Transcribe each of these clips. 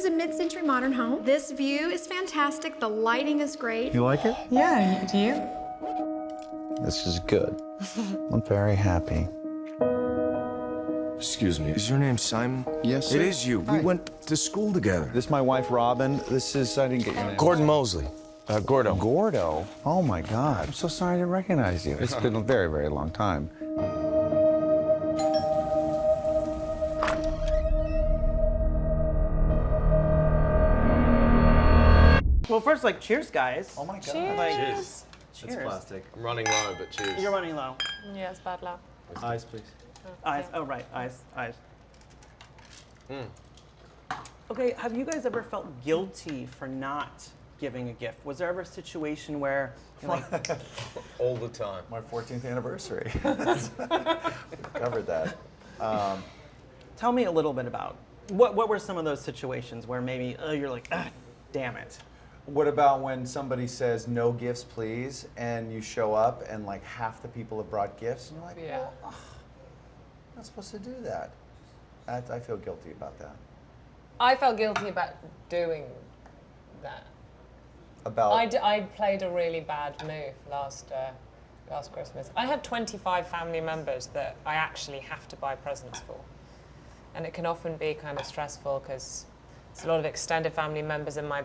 is a mid-century modern home. This view is fantastic. The lighting is great. You like it? Yeah, do you? This is good. I'm very happy. Excuse me, is your name Simon? Yes, sir. It is you. Hi. We went to school together. This is my wife, Robin. This is, I didn't get your name. Gordon Mosley. Gordo. Gordo? Oh my God. I'm so sorry I didn't recognize you. It's been a very, very long time. Well, first, like, cheers, guys. Oh my God. Cheers. Like, Cheers. cheers. It's plastic. I'm running low, but cheers. You're running low. Yeah, it's bad luck. Eyes, please. Eyes. Oh, right. Eyes. Eyes. Okay, have you guys ever felt guilty for not giving a gift? Was there ever a situation where you're like, All the time. My 14th anniversary. We've covered that. tell me a little bit about what were some of those situations where maybe you're like, ah, damn it. What about when somebody says, no gifts, please, and you show up and like half the people have brought gifts and you're like, Yeah. well, I'm not supposed to do that. I feel guilty about that. I felt guilty about doing that. About I played a really bad move last Christmas. I have 25 family members that I actually have to buy presents for. And it can often be kind of stressful because it's a lot of extended family members in my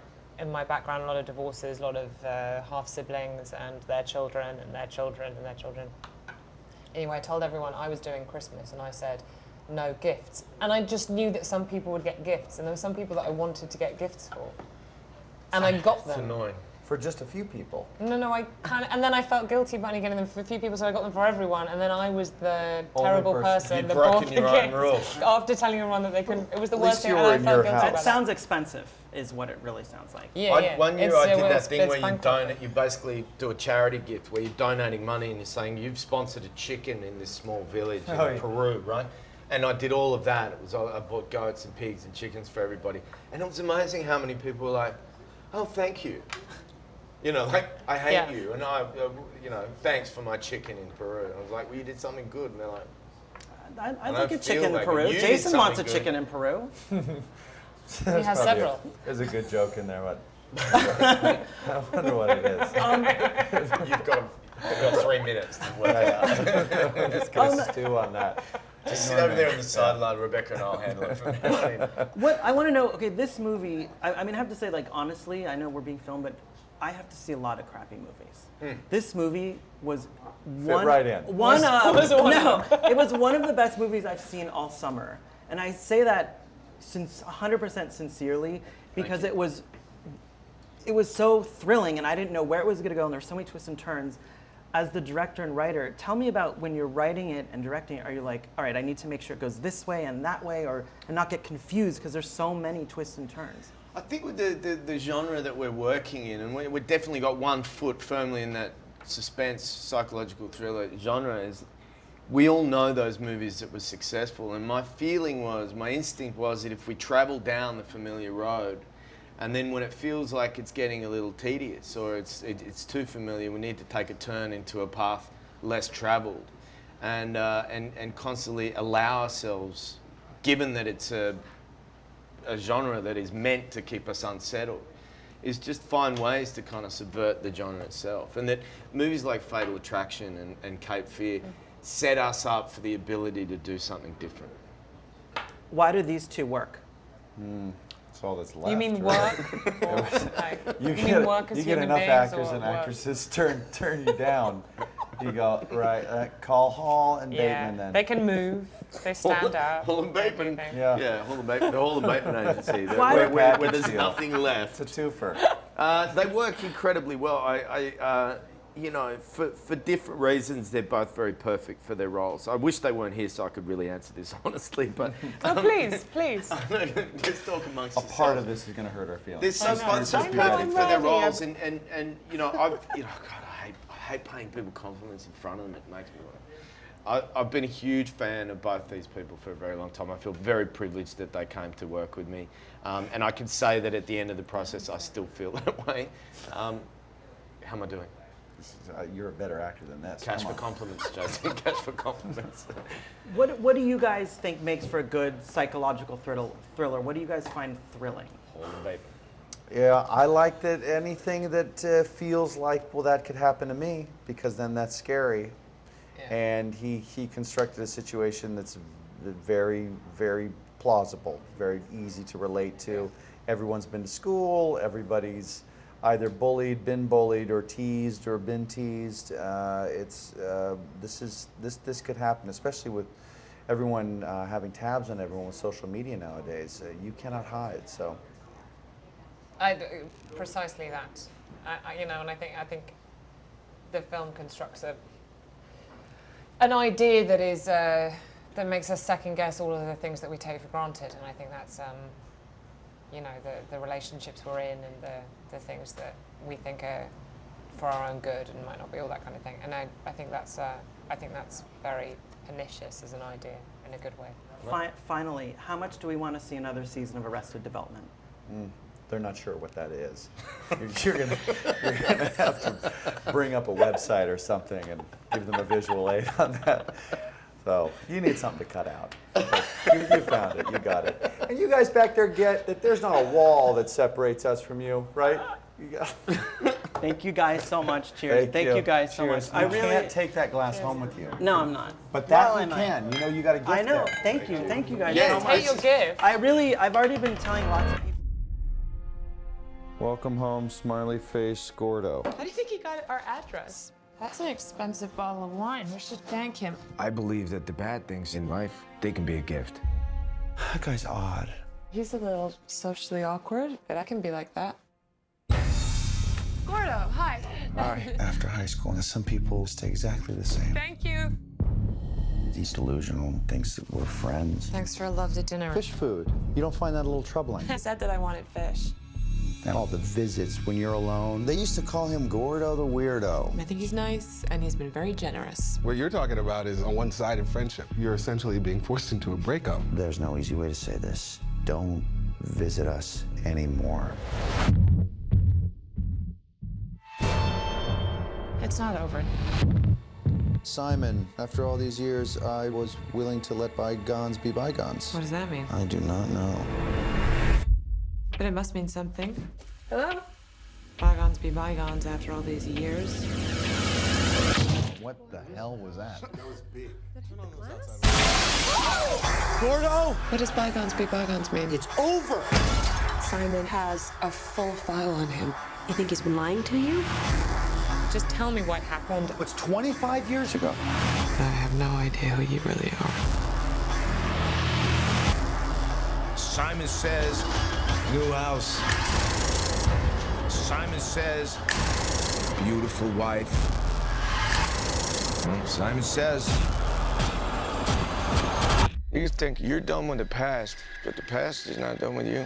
background, a lot of divorces, a lot of half siblings and their children and their children and their children. Anyway, I told everyone I was doing Christmas and I said, no gifts. And I just knew that some people would get gifts and there were some people that I wanted to get gifts for. And I got It's them. annoying. for just a few people. No, I kind of, and then I felt guilty about only getting them for a few people, so I got them for everyone, and then I was the Only terrible person. person You'd that bought broken the your own gifts rules. after telling everyone that they couldn't. It was the At worst least thing, you and were I in felt your guilty house. about That that. sounds expensive, is what it really sounds like. Yeah. One year It's, I did well, that it's- thing it's where you bankrupt. donate, you basically do a charity gift where you're donating money and you're saying you've sponsored a chicken in this small village in Oh, yeah. Peru, right? And I did all of that. It was I bought goats and pigs and chickens for everybody. And it was amazing how many people were like, oh, thank you. You know, like, I hate Yeah. you. And I, you know, thanks for my chicken in Peru. And I was like, well, you did something good. And they're like, I'd I like a feel chicken in like Peru. you did Jason wants a something chicken in Peru. He has several. There's a good joke in there, but I wonder what it is. you've got 3 minutes to work it out. I'm just gonna stew on that. Just sit over there on the sideline, Rebecca and I'll handle it from now on. What I want to know, okay, this movie, I mean, I have to say, like, honestly, I know we're being filmed, but I have to see a lot of crappy movies. This movie was one, right in. one of, Was one no, it was one of the best movies I've seen all summer. And I say that since 100% sincerely because it was so thrilling and I didn't know where it was going to go and there were so many twists and turns. As the director and writer, tell me about when you're writing it and directing it, are you like, all right, I need to make sure it goes this way and that way, or and not get confused because there's so many twists and turns? I think with the genre that we're working in, and we've definitely got one foot firmly in that suspense, psychological thriller genre, is we all know those movies that were successful. And my feeling was, my instinct was that if we travel down the familiar road, and then when it feels like it's getting a little tedious or it's too familiar, we need to take a turn into a path less traveled, and constantly allow ourselves, given that it's a genre that is meant to keep us unsettled, is just find ways to kind of subvert the genre itself. And that movies like Fatal Attraction and Cape Fear set us up for the ability to do something different. Why do these two work? That's all that's left. You mean right? work? Or, like, You mean work as get human enough beings actors or and work? actresses turn you down. You go, right, call Hall and Bateman then. They can move. They stand out. Hall and Bateman. everything. Yeah. Hall and Bateman, the Hall and Bateman agency, Why- where there's Package deal. nothing left. It's a twofer. They work incredibly well. You know, for different reasons, they're both very perfect for their roles. I wish they weren't here so I could really answer this honestly, but Oh, please. just talk amongst A part of this is going to hurt our feelings. They're so, I know. so I know, perfect I'm for their ready. roles, and you know, God, I hate paying people compliments in front of them. It makes me work. I've been a huge fan of both these people for a very long time. I feel very privileged that they came to work with me, and I can say that at the end of the process, I still feel that way. How am I doing? you're a better actor than this. Cash Come for on. compliments, Jason. Cash for compliments. What do you guys think makes for a good psychological thriller? What do you guy find thrilling? Hall and Bateman. Yeah, I like that anything that feels like, well, that could happen to me, because then that's scary. Yeah. And he constructed a situation that's very, very plausible, very easy to relate to. Everyone's been to school, everybody's either been bullied, or teased, or been teased. This could happen, especially with everyone having tabs on everyone with social media nowadays. You cannot hide, so. Precisely that. And I think the film constructs an idea that is that makes us second guess all of the things that we take for granted, and I think that's the relationships we're in, and the things that we think are for our own good and might not be, all that kind of thing. And I think that's very pernicious as an idea in a good way. Finally, how much do we want to see another season of Arrested Development? They're not sure what that is. You're gonna have to bring up a website or something and give them a visual aid on that. So you need something to cut out. You found it. You got it. And you guys back there get that there's not a wall that separates us from you, right? You got. Thank you guys so much. Cheers. Thank you guys so much. You can't take that glass home with you. No, I'm not. But that Well, you I can. might. You know, you got a gift I know. there. Thank you. Thank you guys Yes, so much. take your gift. I've already been telling lots of people. Welcome home, smiley face Gordo. How do you think he got our address? That's an expensive bottle of wine. We should thank him. I believe that the bad things in life, they can be a gift. That guy's odd. He's a little socially awkward, but I can be like that. Gordo, hi. Hi. After high school, some people stay exactly the same. Thank you. He's delusional, thinks that we're friends. Thanks for a lovely dinner. Fish food. You don't find that a little troubling? I said that I wanted fish. And all the visits when you're alone. They used to call him Gordo the Weirdo. I think he's nice, and he's been very generous. What you're talking about is a one-sided friendship. You're essentially being forced into a breakup. There's no easy way to say this. Don't visit us anymore. It's not over. Simon, after all these years, I was willing to let bygones be bygones. What does that mean? I do not know. But it must mean something. Hello? Bygones be bygones after all these years. What the hell was that? Gordo! What does bygones be bygones mean? It's over! Simon has a full file on him. You think he's been lying to you? Just tell me what happened. It's 25 years ago. I have no idea who you really are. Simon says, new house. Simon says, beautiful wife. Simon says, You think you're done with the past, but the past is not done with you.